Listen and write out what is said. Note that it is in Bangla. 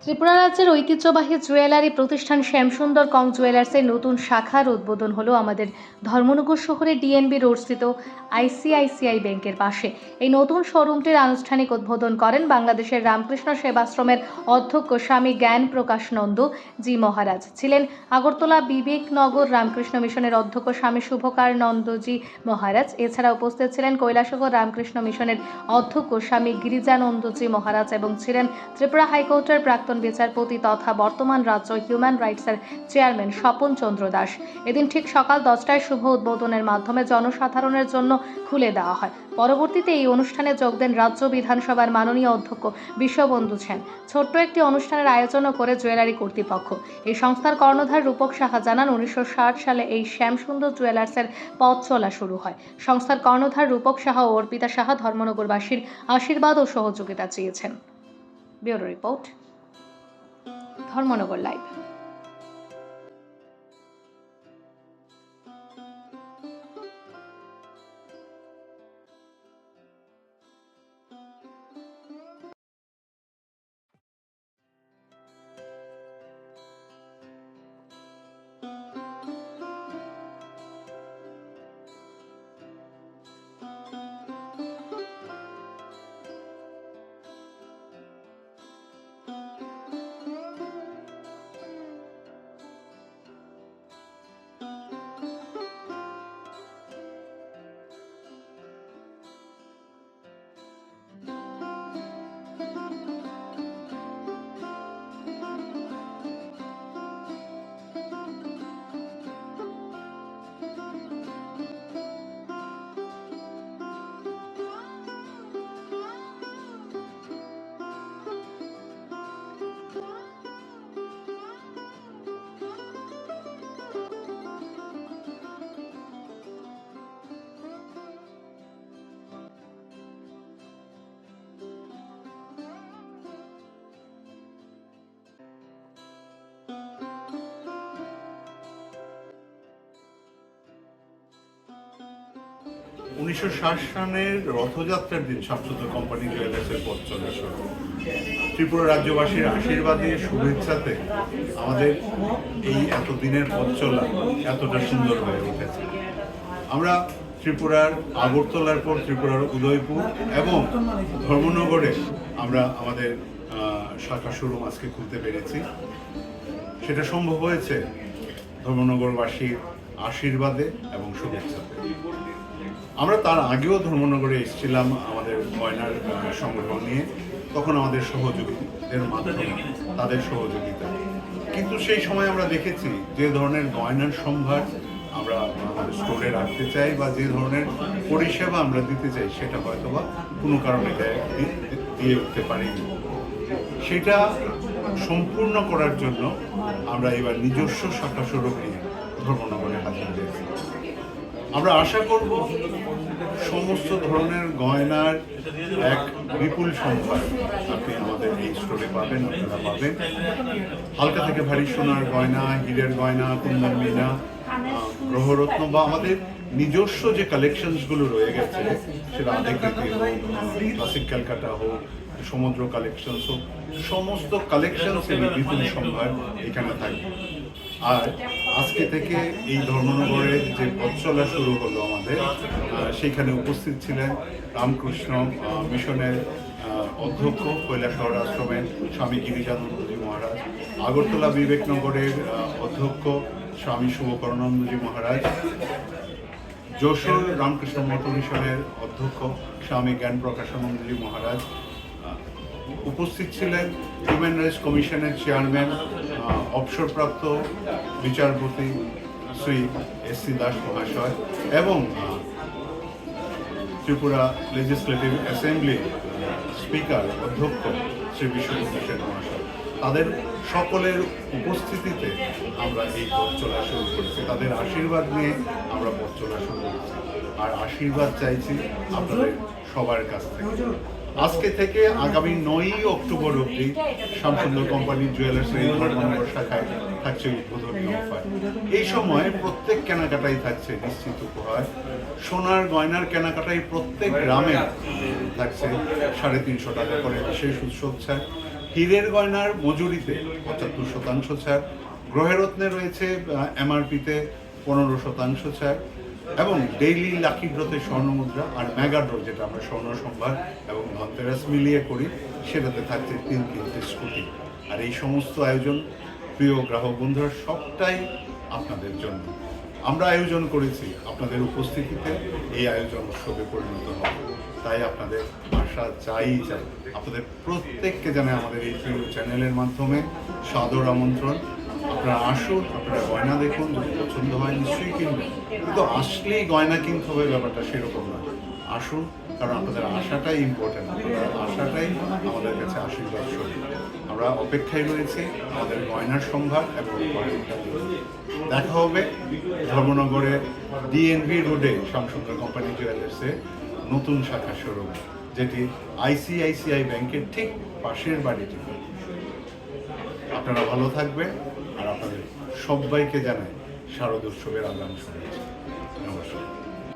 ত্রিপুরা রাজ্যের ঐতিহ্যবাহী জুয়েলারি প্রতিষ্ঠান শ্যামসুন্দর কং জুয়েলার্সের নতুন শাখার উদ্বোধন হলো আমাদের ধর্মনগর শহরের ডিএনবি রোডস্থিত আইসিআইসিআই ব্যাংকের পাশে। এই নতুন শোরুমটির আনুষ্ঠানিক উদ্বোধন করেন বাংলাদেশের রামকৃষ্ণ সেবাশ্রমের অধ্যক্ষ স্বামী জ্ঞান প্রকাশ নন্দ জি মহারাজ। ছিলেন আগরতলা বিবেকনগর রামকৃষ্ণ মিশনের অধ্যক্ষ স্বামী শুভকার নন্দজি মহারাজ। এছাড়া উপস্থিত ছিলেন কৈলাসহর রামকৃষ্ণ মিশনের অধ্যক্ষ স্বামী গিরিজানন্দজি মহারাজ এবং ছিলেন ত্রিপুরা হাইকোর্টের প্রাক্তন বিচারপতি তথা বর্তমান রাজ্য হিউম্যান রাইটসের চেয়ারম্যান স্বপন চন্দ্র দাস। এদিন ঠিক সকাল 10টায় শুভ উদ্বোধনের মাধ্যমে জনসাধারণের জন্য খুলে দেওয়া হয়। পরবর্তীতে এই অনুষ্ঠানে যোগ দেন রাজ্য বিধানসভার মাননীয় অধ্যক্ষ বিশ্ববন্ধু সেন। ছোট্ট একটি অনুষ্ঠানের আয়োজনও করে জুয়েলারি কর্তৃপক্ষ। এই সংস্থার কর্ণধার রূপক সাহা জানান, 1960 সালে এই শ্যামসুন্দর জুয়েলার্সের পথ চলা শুরু হয়। সংস্থার কর্ণধার রূপক সাহা ও অর্পিতা সাহা ধর্মনগরবাসীর আশীর্বাদ ও সহযোগিতা চেয়েছেন। Bureau report, Dharmanagar live. 1960 সালের রথযাত্রার দিন শ্যামসুন্দর কোম্পানি জুয়েলার্সের পথ চলা শুরু। ত্রিপুরা রাজ্যবাসীর আশীর্বাদে শুভেচ্ছাতে আমাদের এই এতদিনের পথ চলা এতটা সুন্দর হয়ে উঠেছে। আমরা ত্রিপুরার আগরতলার পর ত্রিপুরার উদয়পুর এবং ধর্মনগরে আমরা আমাদের শাখা শোরুম আজকে খুলতে পেরেছি। সেটা সম্ভব হয়েছে ধর্মনগরবাসীর আশীর্বাদে এবং শুভেচ্ছাতে। আমরা তার আগেও ধর্মনগরে এসেছিলাম আমাদের গয়নার সংগ্রহ নিয়ে, তখন আমাদের সহযোগীদের মাধ্যমে তাদের সহযোগিতা। কিন্তু সেই সময় আমরা দেখেছি যে ধরনের গয়নার সম্ভার আমরা আমাদের স্টোরে রাখতে চাই বা যে ধরনের পরিষেবা আমরা দিতে চাই সেটা হয়তোবা কোনো কারণে দিয়ে উঠতে পারিনি। সেটা সম্পূর্ণ করার জন্য আমরা এবার নিজস্ব শাখা শোরুম নিয়ে ধর্মনগরে হাজির হয়েছি। আমরা আশা করব সমস্ত ধরনের গয়নার এক বিপুল সম্ভার আপনি আমাদের এই স্টোরে পাবেন, আপনারা পাবেন। হালকা থেকে ভারী সোনার গয়না, হীরের গয়না, কুন্দন মিনা, গ্রহরত্ন বা আমাদের নিজস্ব যে কালেকশনসগুলো রয়ে গেছে, সেটা আধেকৃতি হোক, ক্লাসিক ক্যালকাটা হোক, সমুদ্র কালেকশনস হোক, সমস্ত কালেকশনসের বিপুল সম্ভার এখানে থাকবে। আর আজকে থেকে এই ধর্মনগরের যে পথ চলা শুরু হলো আমাদের, সেইখানে উপস্থিত ছিলেন রামকৃষ্ণ মিশনের অধ্যক্ষ কৈলাসহর আশ্রমের স্বামী গিরিজানন্দজি মহারাজ, আগরতলা বিবেকনগরের অধ্যক্ষ স্বামী শুভকরণানন্দজি মহারাজ, যশোর রামকৃষ্ণ মঠ মিশনের অধ্যক্ষ স্বামী জ্ঞান প্রকাশানন্দজি মহারাজ, উপস্থিত ছিলেন হিউম্যান রাইটস কমিশনের চেয়ারম্যান অবসরপ্রাপ্ত বিচারপতি শ্রী এস.সি. দাস মহাশয় এবং ত্রিপুরা লেজিসলেটিভ অ্যাসেম্বলির স্পিকার অধ্যক্ষ শ্রী বিশ্ববন্ধু সেন মহাশয়। তাদের সকলের উপস্থিতিতে আমরা এই পথ চলা শুরু করেছি। তাদের আশীর্বাদ নিয়ে আমরা পথ চলা শুরু করেছি, আর আশীর্বাদ চাইছি আপনাদের সবার কাছ থেকে। আজকে থেকে আগামী 9ই অক্টোবর অবধি শ্যামসুন্দর কোম্পানি জুয়েলার্সের এই ধর্মনগর শাখায় থাকছে উদ্বোধনী অফার। এই সময় প্রত্যেক কেনাকাটাই থাকছে নিশ্চিত উপহার। সোনার গয়নার কেনাকাটাই প্রত্যেক গ্রামে থাকছে 350 টাকা করে বিশেষ উৎসব ছাড়। হীরের গয়নার মজুরিতে 75% ছাড়, গ্রহরত্নে রয়েছে এমআরপিতে 15% ছাড়, এবং ডেইলি লাকি ড্রতে স্বর্ণমুদ্রা আর মেগা ড্র, যেটা আমরা স্বর্ণ সম্ভার এবং ধনতেরাস মিলিয়ে করি, সেটাতে থাকছে 3 স্কুটি। আর এই সমস্ত আয়োজন প্রিয় গ্রাহক বন্ধুরা সবটাই আপনাদের জন্য। আমরা আয়োজন করেছি আপনাদের উপস্থিতিতে এই আয়োজন উৎসবে পরিণত হবে। তাই আপনাদের আশা চাই। আপনাদের প্রত্যেককে জানাই আমাদের এই প্রিয় চ্যানেলের মাধ্যমে সাদর আমন্ত্রণ। আপনারা আসুন, আপনারা গয়না দেখুন, যদি পছন্দ হয় নিশ্চয়ই কিনবেন, কিন্তু আসলেই গয়না কিনতে হবে ব্যাপারটা সেরকম না। আসুন, কারণ আপনাদের আশাটাই ইম্পর্টেন্ট, আপনাদের আশাটাই আমাদের কাছে আশীর্বাদ স্বরূপ। আমরা অপেক্ষায় রয়েছি আমাদের গয়নার সম্ভার এবং গয়নাটা নিয়ে। দেখা হবে ধর্মনগরের ডিএনভি রোডে শামসুন্দর কোম্পানি জুয়েলার্সে নতুন শাখা শুরু, যেটি আইসিআইসিআই ব্যাংকের ঠিক পাশের বাড়িটি। আপনারা ভালো থাকবেন, আর আপনাদের সবাইকে জানাই শারদ উৎসবের আগাম শুভেচ্ছা। নমস্কার।